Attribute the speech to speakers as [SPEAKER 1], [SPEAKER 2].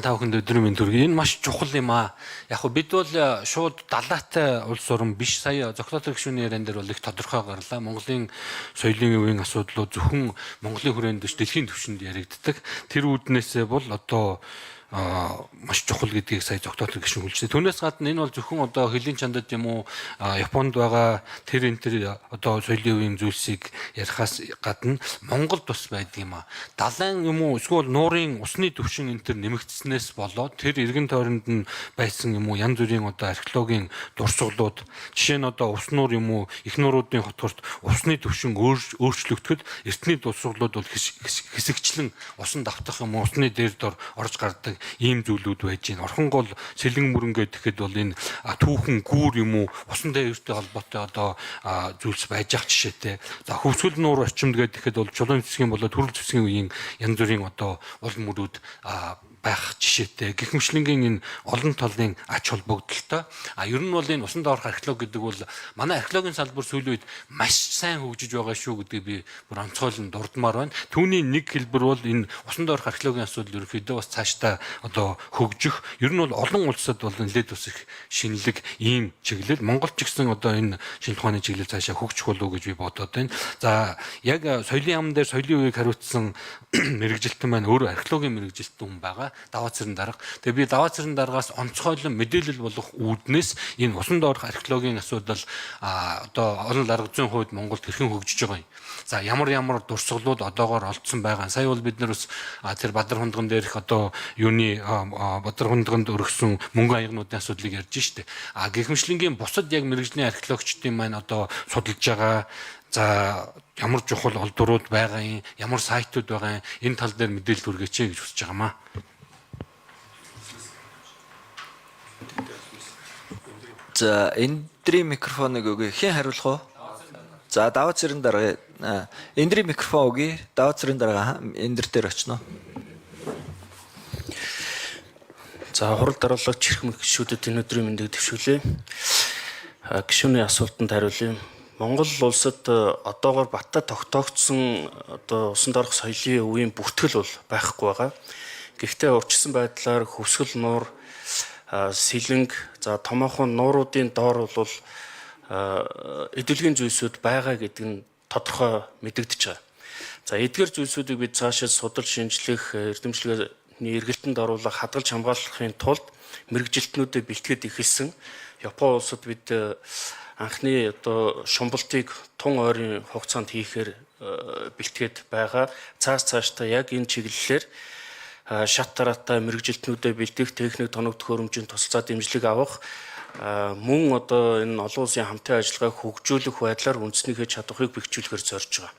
[SPEAKER 1] та бүхэнд өдрийн мэнд хүргэе. Энэ маш чухал юм аа. Яг хөө бид бол шууд далайтай улс орн биш. Сая зохицуулалтын гишүүний яриан дээр бол их тодорхой гарлаа. Монголын соёлын өвийн асуудлууд зөвхөн Монголын хүрээнд биш дэлхийн түвшинд яригддаг. Тэр үүднээсээ бол одоо маш чухал гэдгийг сая зохицуулалтын гишүүн хэлжээ. Түүнээс гадна энэ бол зөвхөн одоо хөлийн чандад юм уу Японд байгаа тэр одоо соёлын өвийн зүйлсийг ярихаас гадна Монголд бас байдаг юм аа. Далайн юм уу эсвэл нуурын усны түвшин энэ төр нэмэгдснээс болоод тэр эргэн тойронд нь байсан юм уу янз бүрийн одоо археологийн дурсгалууд жишээ нь одоо ус нуур юм уу их нууруудын хотгорт усны түвшин өөрчлөгдөхөд эртний дурсгалууд бол хэсэгчлэн усан давтах юм уу усны дээр дор орж гардаг ийм зүйлүүд байж гин. Орхон гол сэлэн мөрөнгө гэхэд бол энэ түүхэн гүүр юм уу усан дээртэй холбоотой одоо зүйлс байж ах жишээтэй. За хөвсгөл нуур орчимд гэхэд бол чулуун цэсгийн болоод төрөл цэсгийн үеийн янз бүрийн одоо ул мөрүүд байх жишээтэй. Гэхмэчлэнгийн энэ олон талын ач холбогдолтой. Ер нь бол энэ усанд орох археологи гэдэг бол манай археологийн салбар сүүлийн үед маш сайн хөгжиж байгаа шүү гэдгийг би бүр онцгойлон дурдмаар байна. Түүний нэг хэлбэр бол энэ усанд орох археологийн асуудал ерөөхдөө бас цаашдаа одоо хөгжих. Ер нь бол олон улсад бол нэлээд бас их шинэлэг ийм чиглэл. Монгол ч гэсэн одоо энэ шинэ ухааны чиглэл цаашаа хөгжих болов уу гэж би бодоод байна. За яг соёлын яам дээр соёлын үеийг хариуцсан мэрэгжилтэн маань өөрөө археологийн мэрэгжилтэн хүн байгаа. Даваа цэрэн дарга. Тэгээ би даваа цэрэн даргаас онцгойлон мэдээлэл болох үүднээс энэ усанд орох археологийн асуудал одоо олон арга зүйн хувьд Монголд хэрхэн хөгжиж байгаа юм. За ямар дурсгалууд одоогоор олдсон байгаа. Сая бол бид нар бас тэр Бадар хундган дээрх одоо юуны Бадар хундганд өргөсөн мөнгө аягнуудын асуудлыг ярьж штэ. Гэхмэчлэнгийн бусад яг мэрэгжлийн археологчдын маань одоо судалж байгаа. За ямар чухал олдурууд байгаа юм, ямар сайтууд байгаа юм, энэ тал дээр мэдээлэл хүргээч гэж хүсэж байгаамаа.
[SPEAKER 2] За эндрийн микрофоныг өгье. Хэн хариулах вэ? За даваа цэрэн дарга эндрийн микрофон өгье. Даваа цэрэн дарга эндэр дээр очно.
[SPEAKER 3] За хурал дараалагч хэрхэн гишүүдэд энэ өдрийн мэндийг төвшүүлье. Гишүүний асуултанд хариулъя. Монгол улсад одоогоор баттай тогтоогдсон одоо усанд орох соёлын өвийн бүртгэл бол байхгүй байгаа. Гэхдээ урьдчилсан байдлаар хөвсгөл нуур, сэлэнг, за томоохон нууруудын доор бол эдвэлгийн зүйлсүүд байгаа гэдэг нь тодорхой мэдэгдэж байгаа. За эдгээр зүйлсүүдийг бид цаашаа судалж шинжлэх, эрдэмчлэгийн эргэлтэнд оруулах, хадгалж хамгаалахын тулд мэрэгжилтнүүдэд бэлтгээд эхэлсэн. Япон улсад бид анхны одоо шумбалтыг тун ойрын хугацаанд хийхээр бэлтгээд байгаа. Цаашдаа яг энэ чиглэлээр шат тараатай мэрэгжилтнүүдэд бэлтгэх техник тоног төхөөрөмжийн тусалцаа дэмжлэг авах мөн одоо энэ олон улсын хамтын ажиллагааг хөгжүүлэх байдлаар үндэснийхээ чадварыг бэхжүүлэхээр зорж байгаа.